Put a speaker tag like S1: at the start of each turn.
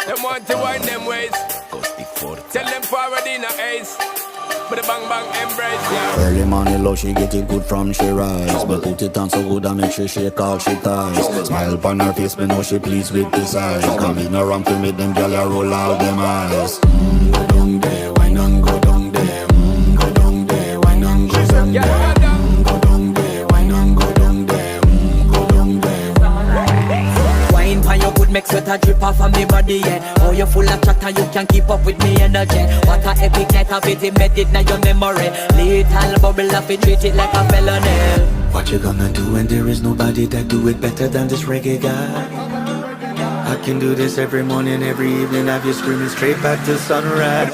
S1: Them want to wind them ways. Tell them forward in a ace. But the bang bang embrace, yeah.
S2: Early morning love, she get it good from she rise. But put it on so good and make she shake all she ties. Smile upon her face, me know she pleased with this eyes. Come in around to make them gyal a roll out them eyes. Go down there, why not go down there? Go down there, why not go down there? Go down there, why not go down there? Go down there.
S3: Wine pan your good, make sweat a drip off of me body, yeah. Oh, you full of chatter, you can keep up with me energy. What a epic night of it, embedded now your memory. Little bubble of it, treat it like a felony.
S2: What you gonna do when there is nobody that do it better than this reggae guy? I can do this every morning, every evening, have you screaming straight back to sunrise.